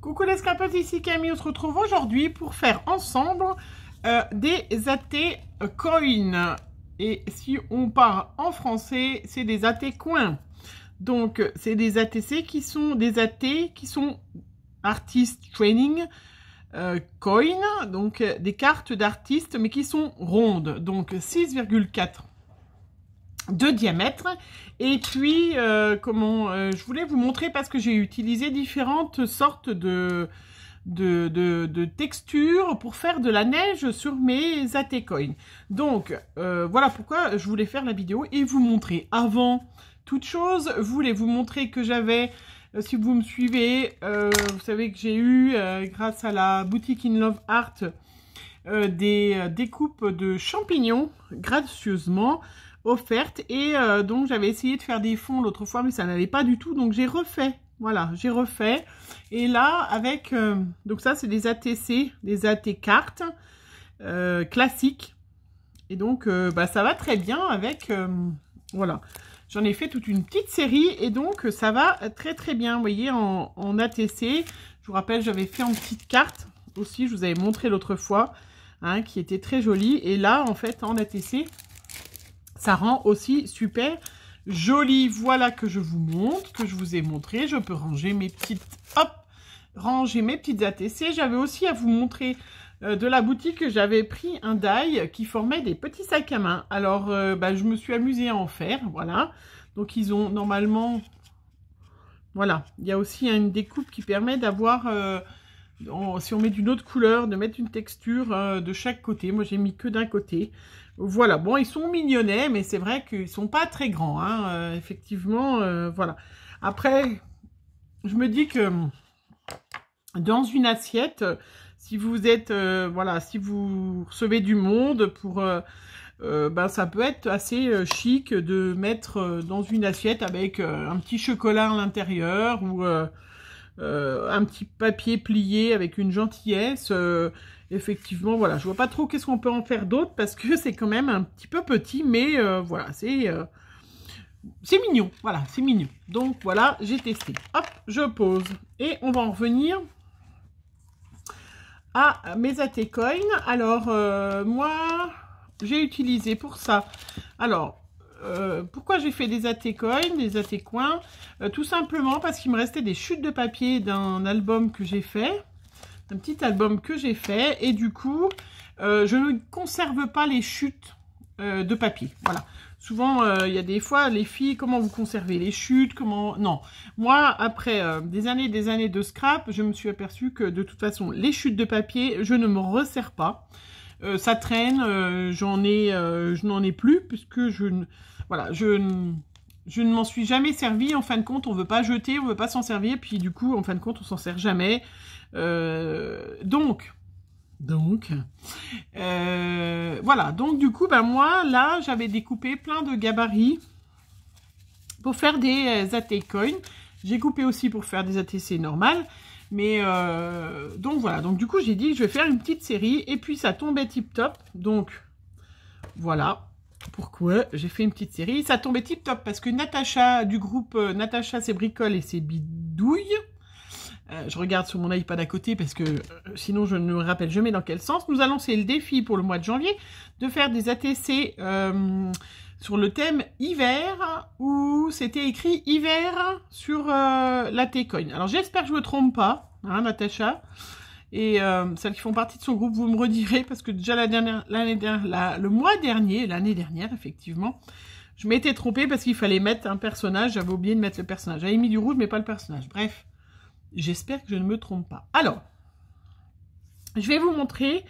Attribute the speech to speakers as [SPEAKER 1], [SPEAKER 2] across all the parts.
[SPEAKER 1] Coucou les scrapettes, ici Camille, on se retrouve aujourd'hui pour faire ensemble des athées coin. Et si on parle en français, c'est des athées coins. Donc c'est des ATC qui sont des athées qui sont artist training coin, donc des cartes d'artistes mais qui sont rondes, donc 6,4 de diamètre. Et puis je voulais vous montrer parce que j'ai utilisé différentes sortes de textures pour faire de la neige sur mes athées coin. Donc voilà pourquoi je voulais faire la vidéo et vous montrer. Avant toute chose, je voulais vous montrer que j'avais, si vous me suivez, vous savez que j'ai eu grâce à la boutique In Love Art des découpes de champignons gracieusement offerte et donc j'avais essayé de faire des fonds l'autre fois mais ça n'allait pas du tout, donc j'ai refait, voilà, j'ai refait. Et là avec donc ça c'est des ATC, des AT cartes classiques, et donc ça va très bien avec voilà, j'en ai fait toute une petite série et donc ça va très très bien, vous voyez, en ATC. Je vous rappelle, j'avais fait en petite carte aussi, je vous avais montré l'autre fois, hein, qui était très jolie. Et là en fait en ATC ça rend aussi super joli. Voilà que je vous montre, que je vous ai montré. Je peux ranger mes petites, hop, ranger mes petites ATC. J'avais aussi à vous montrer de la boutique, j'avais pris un die qui formait des petits sacs à main. Alors, je me suis amusée à en faire, voilà. Donc, ils ont normalement, voilà, il y a aussi une découpe qui permet d'avoir, si on met d'une autre couleur, de mettre une texture de chaque côté. Moi, j'ai mis que d'un côté. Voilà, bon, ils sont mignonnets, mais c'est vrai qu'ils sont pas très grands, hein, effectivement, voilà. Après, je me dis que dans une assiette, si vous êtes, voilà, si vous recevez du monde, pour, ça peut être assez chic de mettre dans une assiette avec un petit chocolat à l'intérieur ou un petit papier plié avec une gentillesse. Effectivement, voilà, je vois pas trop qu'est-ce qu'on peut en faire d'autre parce que c'est quand même un petit peu petit, mais voilà, c'est mignon, voilà, c'est mignon. Donc voilà, j'ai testé. Hop, je pose et on va en revenir à mes athées coin. Alors moi, j'ai utilisé pour ça. Alors pourquoi j'ai fait des athées coin, des athées coins? Tout simplement parce qu'il me restait des chutes de papier d'un album que j'ai fait. Un petit album que j'ai fait, et du coup je ne conserve pas les chutes de papier. Voilà, souvent il y a des fois les filles, comment vous conservez les chutes, comment... Non, moi après des années de scrap, je me suis aperçue que de toute façon les chutes de papier, je ne me resserre pas, ça traîne, je n'en ai plus puisque je ne m'en suis jamais servi. En fin de compte, on veut pas jeter, on veut pas s'en servir, puis du coup en fin de compte on s'en sert jamais. Donc voilà, donc du coup moi là j'avais découpé plein de gabarits pour faire des athées coin. J'ai coupé aussi pour faire des ATC normales, mais donc voilà, donc du coup j'ai dit que je vais faire une petite série et puis ça tombait tip top. Donc voilà pourquoi j'ai fait une petite série. Ça tombait tip top parce que Natacha du groupe Natacha ses bricoles et ses bidouilles, je regarde sur mon iPad à côté parce que sinon je ne me rappelle jamais dans quel sens. Nous a lancé le défi pour le mois de janvier de faire des ATC sur le thème hiver, où c'était écrit hiver sur l'AT coin. Alors j'espère que je me trompe pas, hein, Natacha. Et celles qui font partie de son groupe, vous me redirez, parce que déjà le mois dernier, l'année dernière, effectivement, je m'étais trompée parce qu'il fallait mettre un personnage. J'avais oublié de mettre le personnage. J'avais mis du rouge, mais pas le personnage. Bref. J'espère que je ne me trompe pas. Alors, je vais vous montrer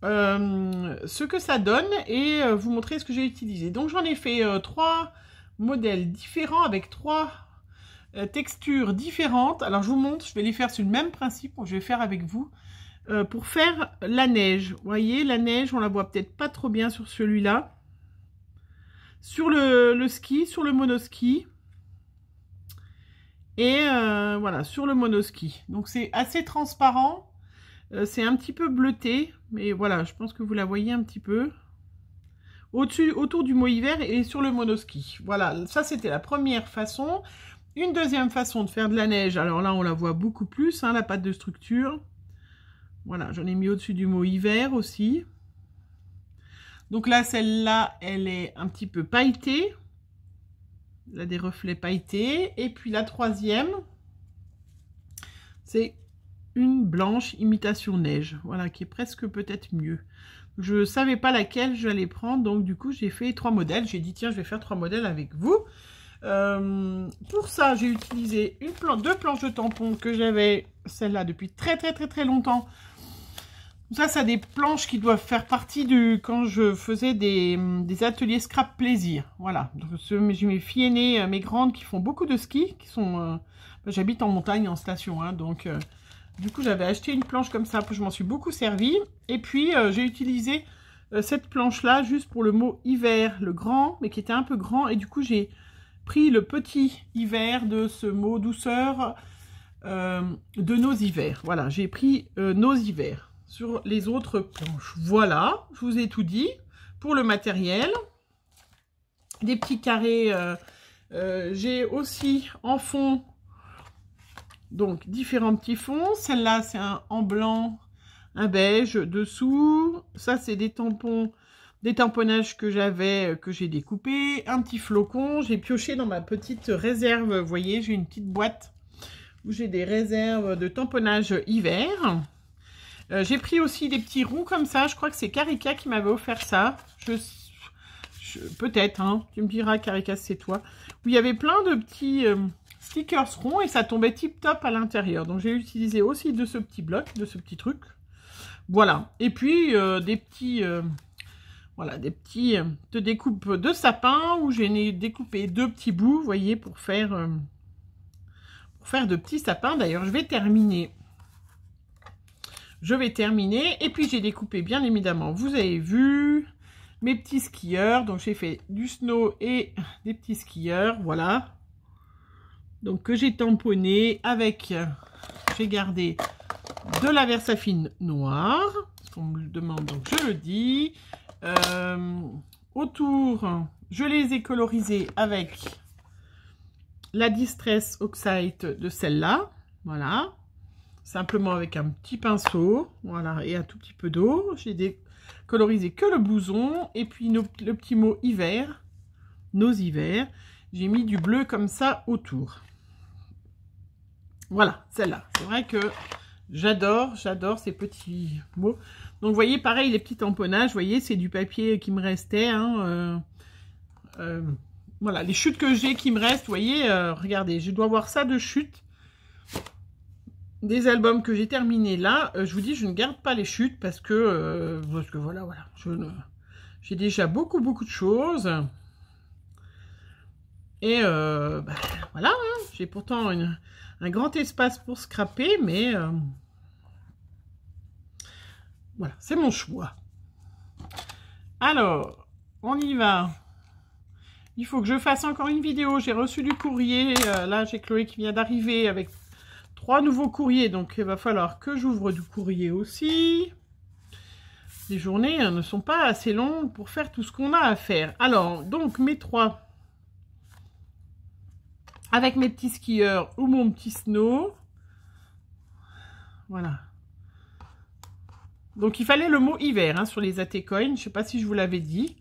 [SPEAKER 1] ce que ça donne et vous montrer ce que j'ai utilisé. Donc, j'en ai fait 3 modèles différents avec 3 textures différentes. Alors, je vous montre, je vais les faire sur le même principe. Je vais faire avec vous pour faire la neige. Vous voyez, la neige, on la voit peut-être pas trop bien sur celui-là. Sur le ski, sur le monoski. Et voilà, sur le monoski. Donc c'est assez transparent, c'est un petit peu bleuté, mais voilà, je pense que vous la voyez un petit peu. Autour du mot hiver et sur le monoski. Voilà, ça c'était la première façon. Une deuxième façon de faire de la neige, alors là on la voit beaucoup plus, hein, la pâte de structure. Voilà, j'en ai mis au-dessus du mot hiver aussi. Donc là, celle-là, elle est un petit peu pailletée. Elle a des reflets pailletés. Et puis la troisième, c'est une blanche imitation neige. Voilà, qui est presque peut-être mieux. Je ne savais pas laquelle j'allais prendre, donc du coup, j'ai fait 3 modèles. J'ai dit, tiens, je vais faire 3 modèles avec vous. Pour ça, j'ai utilisé deux planches de tampons que j'avais, celle-là, depuis très longtemps. Ça, c'est des planches qui doivent faire partie du... quand je faisais des ateliers scrap plaisir. Voilà. J'ai mes filles aînées, mes grandes qui font beaucoup de ski, qui sont... j'habite en montagne, en station, hein, donc... du coup, j'avais acheté une planche comme ça, je m'en suis beaucoup servi. Et puis, j'ai utilisé cette planche-là juste pour le mot hiver, le grand, mais qui était un peu grand. Et du coup, j'ai pris le petit hiver de ce mot douceur de nos hivers. Voilà, j'ai pris nos hivers sur les autres planches. Voilà, je vous ai tout dit. Pour le matériel, des petits carrés. J'ai aussi en fond... donc, différents petits fonds. Celle-là, c'est en blanc, un beige. Dessous, ça, c'est des tampons, des tamponnages que j'avais, que j'ai découpés. Un petit flocon. J'ai pioché dans ma petite réserve. Vous voyez, j'ai une petite boîte où j'ai des réserves de tamponnage hiver. J'ai pris aussi des petits ronds comme ça. Je crois que c'est Karika qui m'avait offert ça. Peut-être, hein. Tu me diras, Karika, c'est toi. Où il y avait plein de petits... stickers ronds et ça tombait tip top à l'intérieur. Donc j'ai utilisé aussi de ce petit bloc, de ce petit truc. Voilà. Et puis des petits, voilà, des petits de découpe de sapin où j'ai découpé 2 petits bouts, vous voyez, pour faire de petits sapins. D'ailleurs, je vais terminer. Et puis j'ai découpé bien évidemment, vous avez vu, mes petits skieurs. Donc j'ai fait du snow et des petits skieurs, voilà. Donc que j'ai tamponné avec, j'ai gardé de la Versafine noire, parce qu'on me le demande, donc je le dis. Autour, je les ai colorisés avec la Distress Oxide de celle-là, voilà. Simplement avec un petit pinceau, voilà, et un tout petit peu d'eau. J'ai colorisé que le blouson, et puis le petit mot hiver, nos hivers. J'ai mis du bleu comme ça autour. Voilà, celle-là. C'est vrai que j'adore ces petits mots. Donc, vous voyez, pareil, les petits tamponnages, vous voyez, c'est du papier qui me restait. Hein, voilà, les chutes que j'ai qui me restent, vous voyez, regardez, je dois avoir ça de chutes. Des albums que j'ai terminés là, je vous dis, je ne garde pas les chutes parce que voilà, j'ai déjà beaucoup de choses. Et voilà, hein, j'ai pourtant un grand espace pour scraper, mais voilà, c'est mon choix. Alors, on y va. Il faut que je fasse encore une vidéo. J'ai reçu du courrier. Là, j'ai Chloé qui vient d'arriver avec 3 nouveaux courriers. Donc, il va falloir que j'ouvre du courrier aussi. Les journées ne sont pas assez longues pour faire tout ce qu'on a à faire. Alors, donc, mes 3... avec mes petits skieurs ou mon petit snow. Voilà. Donc, il fallait le mot hiver hein, sur les AT-Coins. Je ne sais pas si je vous l'avais dit.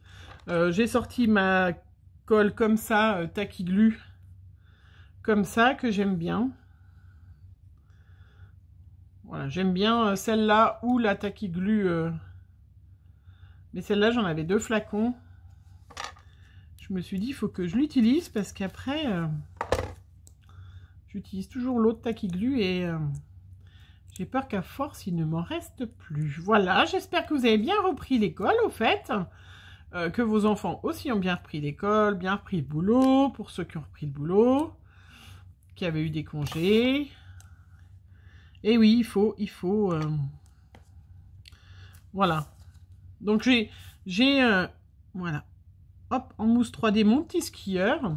[SPEAKER 1] J'ai sorti ma colle comme ça, Tacky Glue. Comme ça, que j'aime bien. Voilà, j'aime bien celle-là ou la Tacky Glue. Mais celle-là, j'en avais 2 flacons. Je me suis dit, il faut que je l'utilise parce qu'après... j'utilise toujours l'autre Tacky Glue et j'ai peur qu'à force, il ne m'en reste plus. Voilà, j'espère que vous avez bien repris l'école, au fait. Que vos enfants aussi ont bien repris l'école, bien repris le boulot, pour ceux qui ont repris le boulot, qui avaient eu des congés. Et oui, il faut voilà. Donc, j'ai voilà. Hop, en mousse 3D, mon petit skieur.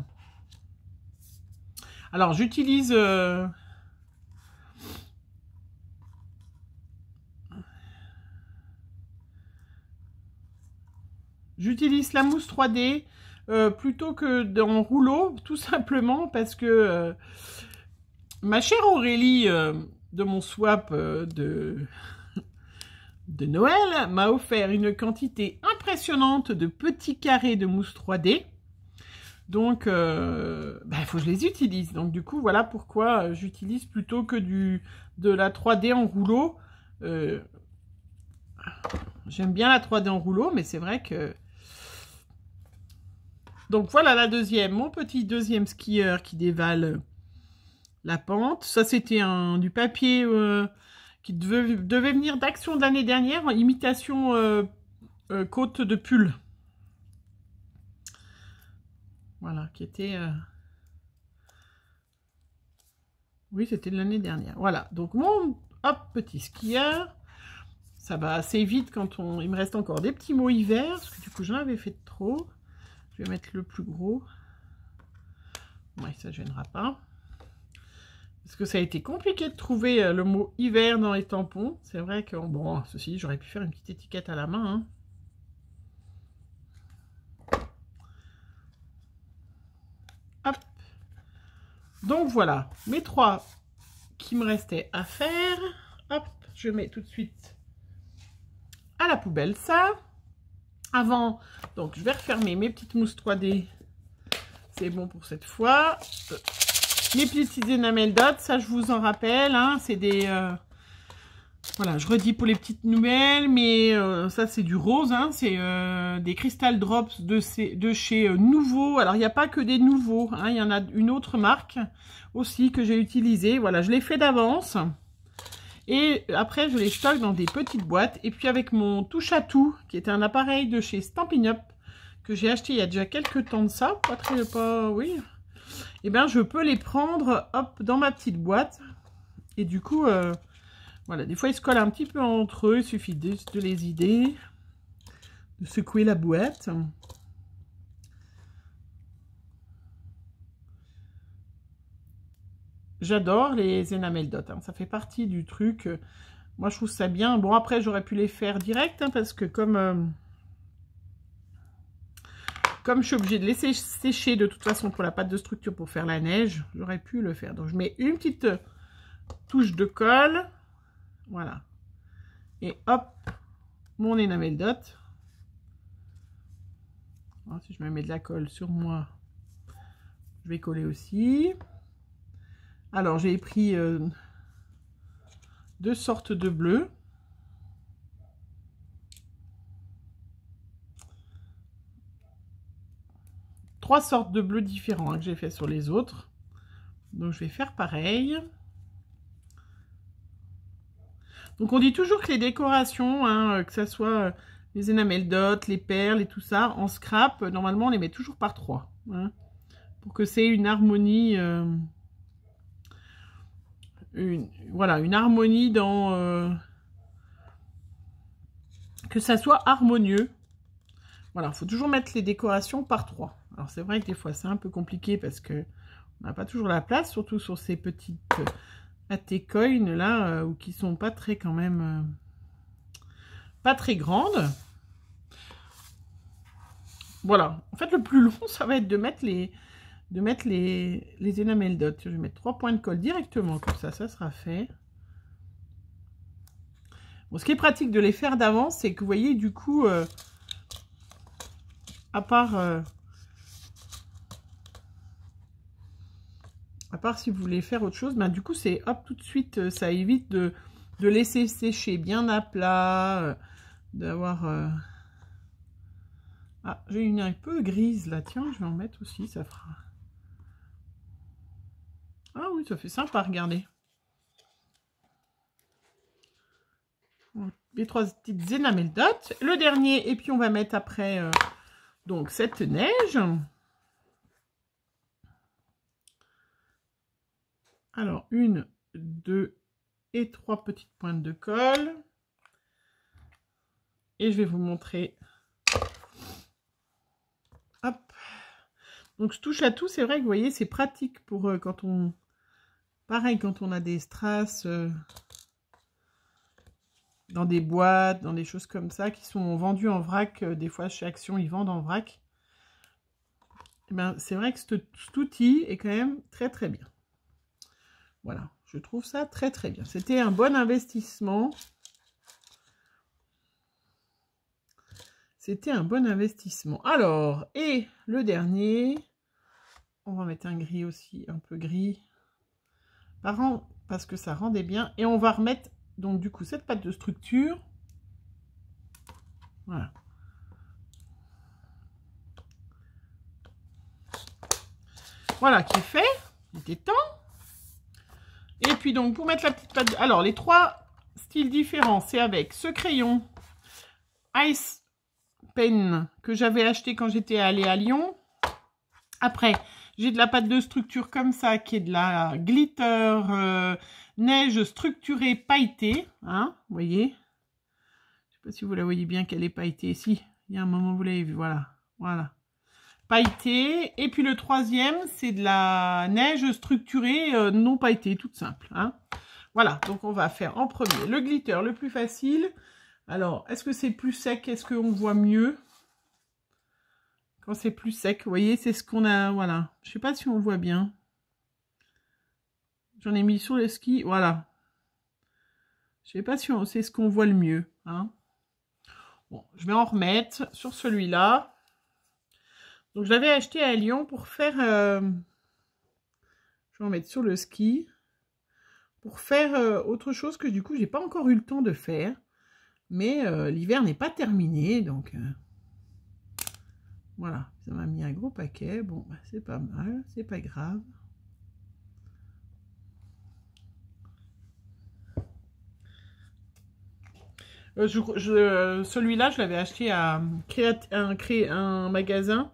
[SPEAKER 1] Alors, j'utilise... j'utilise la mousse 3D plutôt que dans rouleau, tout simplement parce que ma chère Aurélie de mon swap de Noël m'a offert une quantité impressionnante de petits carrés de mousse 3D. Donc, il faut que je les utilise. Donc, du coup, voilà pourquoi j'utilise plutôt que de la 3D en rouleau. J'aime bien la 3D en rouleau, mais c'est vrai que... Donc, voilà la deuxième. Mon petit deuxième skieur qui dévale la pente. Ça, c'était du papier qui devait venir d'Action de l'année dernière en imitation côte de pull. Voilà, qui était... Oui, c'était de l'année dernière. Voilà, donc mon petit skieur. Ça va assez vite quand il me reste encore des petits mots hiver, parce que du coup, j'en avais fait trop. Je vais mettre le plus gros. Ouais, ça ne gênera pas. Parce que ça a été compliqué de trouver le mot hiver dans les tampons. C'est vrai que, bon, ceci, j'aurais pu faire une petite étiquette à la main. Hein. Hop. Donc voilà, mes 3 qui me restaient à faire. Hop, je mets tout de suite à la poubelle ça. Avant, donc je vais refermer mes petites mousses 3D. C'est bon pour cette fois. Les petits enamel dots, ça je vous en rappelle, hein, c'est des... voilà, je redis pour les petites nouvelles, mais ça c'est du rose, hein, c'est des Crystal Drops de chez Nouveau. Alors il n'y a pas que des Nouveaux, hein, il y en a une autre marque aussi que j'ai utilisée. Voilà, je l'ai fait d'avance. Et après, je les stocke dans des petites boîtes. Et puis avec mon touche à tout, qui est un appareil de chez Stampin' Up, que j'ai acheté il y a déjà quelques temps de ça, oui. Et bien, je peux les prendre, hop, dans ma petite boîte. Et du coup, voilà, des fois, ils se collent un petit peu entre eux. Il suffit de les aider, de secouer la boîte. J'adore les enamel dots, hein. Ça fait partie du truc. Moi, je trouve ça bien. Bon, après, j'aurais pu les faire direct, hein, parce que comme je suis obligée de laisser sécher de toute façon pour la pâte de structure pour faire la neige, j'aurais pu le faire. Donc, je mets une petite touche de colle. Voilà. Et hop, mon enamel dot. Alors, si je me mets de la colle sur moi, je vais coller aussi. Alors, j'ai pris 2 sortes de bleu. Trois sortes de bleus différents, hein, que j'ai fait sur les autres. Donc, je vais faire pareil. Donc, on dit toujours que les décorations, hein, que ce soit les enamel dots, les perles et tout ça, en scrap, normalement, on les met toujours par 3. Hein, pour que c'est une harmonie... voilà, une harmonie dans... que ça soit harmonieux. Voilà, il faut toujours mettre les décorations par 3. Alors, c'est vrai que des fois, c'est un peu compliqué parce que on n'a pas toujours la place, surtout sur ces petites AT-coins là, qui sont pas très quand même... pas très grandes. Voilà. En fait, le plus long, ça va être de mettre les enamel dots. Je vais mettre 3 points de colle directement, comme ça sera fait. Bon, ce qui est pratique de les faire d'avance, c'est que vous voyez, du coup, à part si vous voulez faire autre chose, ben, du coup, c'est hop, tout de suite, ça évite de laisser sécher bien à plat, d'avoir... Ah, j'ai une un peu grise là, tiens, je vais en mettre aussi, ça fera... Ah oui, ça fait sympa, regardez. Les 3 petites enamel dots. Le dernier, et puis on va mettre après donc cette neige. Alors, 1, 2 et 3 petites pointes de colle. Et je vais vous montrer. Hop. Donc, je touche à tout. C'est vrai que vous voyez, c'est pratique pour quand on... Pareil, quand on a des strass... dans des boîtes, dans des choses comme ça, qui sont vendues en vrac. Des fois, chez Action, ils vendent en vrac. eh ben, c'est vrai que cet outil est quand même très très bien. Voilà, je trouve ça très très bien. C'était un bon investissement. C'était un bon investissement. Alors, et le dernier, on va mettre un gris aussi, un peu gris. Parce que ça rendait bien. Et on va remettre, donc du coup, cette pâte de structure. Voilà. Voilà qui est fait. Il était temps. Et puis donc, pour mettre la petite pâte... Alors, les 3 styles différents, c'est avec ce crayon Ice Pen que j'avais acheté quand j'étais allée à Lyon. Après, j'ai de la pâte de structure comme ça, qui est de la glitter neige structurée pailletée. Hein, vous voyez? Je sais pas si vous la voyez bien qu'elle est pailletée. Si, il y a un moment, vous l'avez vu. Voilà, voilà. Pailletée. Et puis le troisième, c'est de la neige structurée non pailletée, toute simple. Hein. Voilà, donc on va faire en premier le glitter le plus facile. Alors, est-ce que c'est plus sec? Est-ce qu'on voit mieux? Quand c'est plus sec, vous voyez, c'est ce qu'on a, voilà. Je sais pas si on voit bien. J'en ai mis sur le ski, voilà. Je sais pas si c'est ce qu'on voit le mieux. Hein. Bon, je vais en remettre sur celui-là. Donc, je l'avais acheté à Lyon pour faire... je vais en mettre sur le ski. Pour faire autre chose que du coup, j'ai pas encore eu le temps de faire. Mais l'hiver n'est pas terminé, donc... voilà, ça m'a mis un gros paquet. Bon, bah, c'est pas mal, c'est pas grave. Celui-là, je l'avais acheté à un magasin.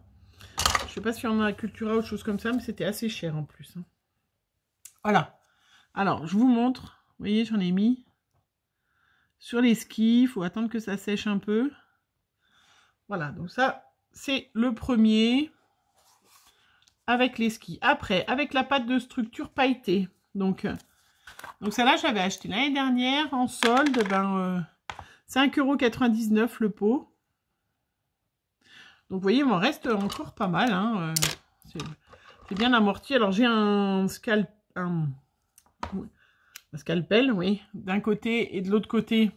[SPEAKER 1] Je sais pas si on a Cultura ou autre chose comme ça, mais c'était assez cher en plus. Hein. Voilà. Alors, je vous montre. Vous voyez, j'en ai mis sur les skis. Il faut attendre que ça sèche un peu. Voilà, donc ça, c'est le premier avec les skis. Après, avec la pâte de structure pailletée. Donc celle-là, j'avais acheté l'année dernière en solde. Ben, 5,99 € le pot. Donc, vous voyez, il m'en reste encore pas mal. Hein. C'est bien amorti. Alors, j'ai un scalpel, oui, d'un côté et de l'autre côté.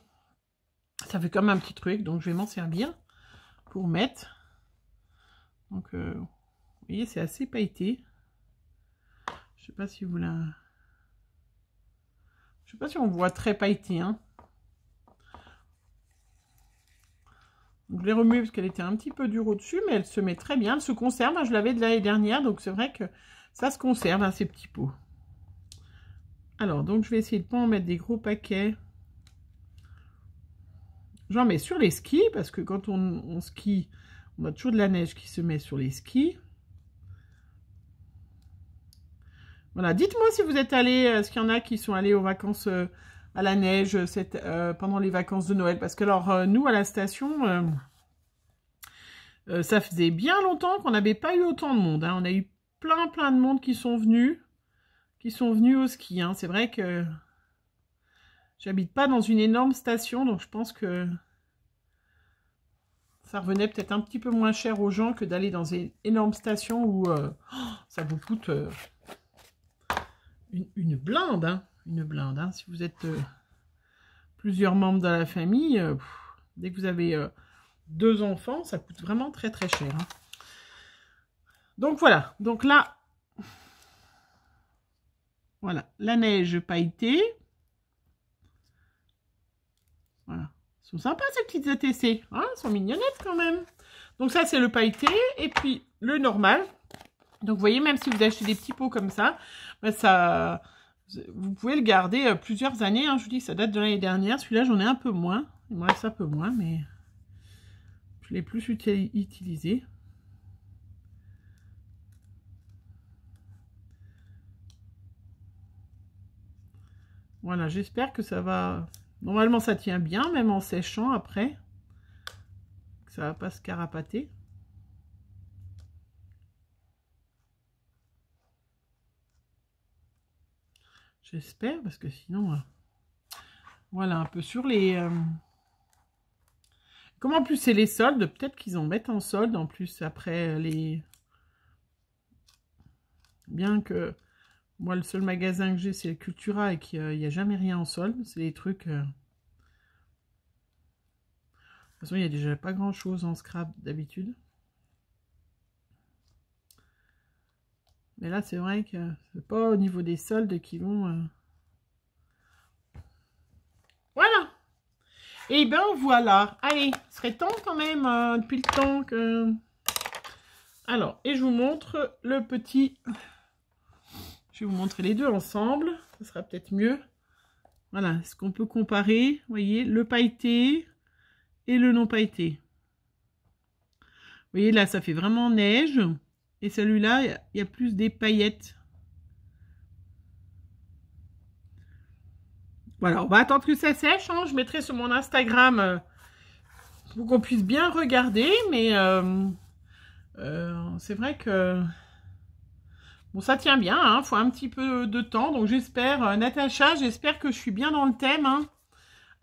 [SPEAKER 1] Ça fait comme un petit truc. Donc, je vais m'en servir pour mettre. Donc, vous voyez, c'est assez pailleté. Je sais pas si vous la... Je sais pas si on voit très pailleté, hein. Donc, je l'ai remuée parce qu'elle était un petit peu dure au-dessus, mais elle se met très bien. Elle se conserve. Je l'avais de l'année dernière, donc c'est vrai que ça se conserve, hein, ces petits pots. Alors, donc, je vais essayer de ne pas en mettre des gros paquets. J'en mets sur les skis, parce que quand on skie, on a toujours de la neige qui se met sur les skis. Voilà, dites-moi si vous êtes allés, est-ce qu'il y en a qui sont allés aux vacances à la neige pendant les vacances de Noël? Parce que alors, nous, à la station, ça faisait bien longtemps qu'on n'avait pas eu autant de monde. Hein. On a eu plein de monde qui sont venus au ski. Hein. C'est vrai que j'habite pas dans une énorme station, donc je pense que ça revenait peut-être un petit peu moins cher aux gens que d'aller dans une énorme station où ça vous coûte... une blinde, hein, une blinde. Hein. Si vous êtes plusieurs membres de la famille, dès que vous avez 2 enfants, ça coûte vraiment très cher. Hein. Donc voilà, donc là, voilà, la neige pailletée. Voilà, elles sont sympas ces petites ATC, hein, elles sont mignonnettes quand même. Donc ça c'est le pailleté, et puis le normal. Donc vous voyez, même si vous achetez des petits pots comme ça, ben ça, vous pouvez le garder plusieurs années. Hein. Je vous dis, ça date de l'année dernière. Celui-là, j'en ai un peu moins. Il me reste un peu moins, mais je l'ai plus utilisé. Voilà, j'espère que ça va... Normalement, ça tient bien, même en séchant après. Ça va pas se carapater. J'espère, parce que sinon... voilà, un peu sur les... Comme en plus c'est les soldes, peut-être qu'ils en mettent en solde en plus après les... Bien que moi, le seul magasin que j'ai, c'est le Cultura et qu'il n'y a jamais rien en solde. C'est des trucs... De toute façon, il n'y a déjà pas grand-chose en scrap d'habitude. Mais là, c'est vrai que c'est pas au niveau des soldes qui vont... Voilà. Et ben voilà. Allez, ce serait temps quand même, depuis le temps que... Alors, et je vous montre le petit... Je vais vous montrer les deux ensemble. Ça sera peut-être mieux. Voilà, est-ce qu'on peut comparer? Vous voyez, le pailleté et le non pailleté. Vous voyez, là, ça fait vraiment neige. Et celui-là, il y a plus des paillettes. Voilà, on va attendre que ça sèche. Hein. Je mettrai sur mon Instagram pour qu'on puisse bien regarder. Mais c'est vrai que... Bon, ça tient bien. Hein. Faut un petit peu de temps. Donc, j'espère, Natacha, j'espère que je suis bien dans le thème. Hein.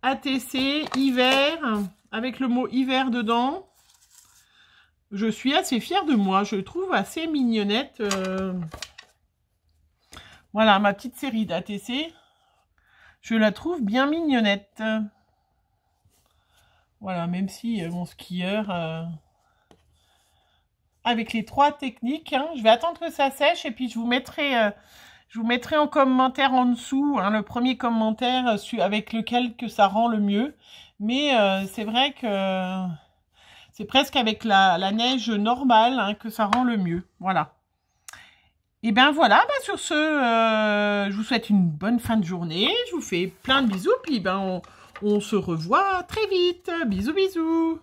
[SPEAKER 1] ATC, hiver, avec le mot hiver dedans. Je suis assez fière de moi. Je trouve assez mignonnette. Voilà, ma petite série d'ATC. Je la trouve bien mignonnette. Voilà, même si mon skieur... avec les 3 techniques, hein, je vais attendre que ça sèche et puis je vous mettrai en commentaire en dessous le premier commentaire avec lequel que ça rend le mieux. Mais c'est vrai que c'est presque avec la neige normale que ça rend le mieux. Voilà. Et bien voilà, sur ce, je vous souhaite une bonne fin de journée. Je vous fais plein de bisous. Puis on se revoit très vite. Bisous, bisous.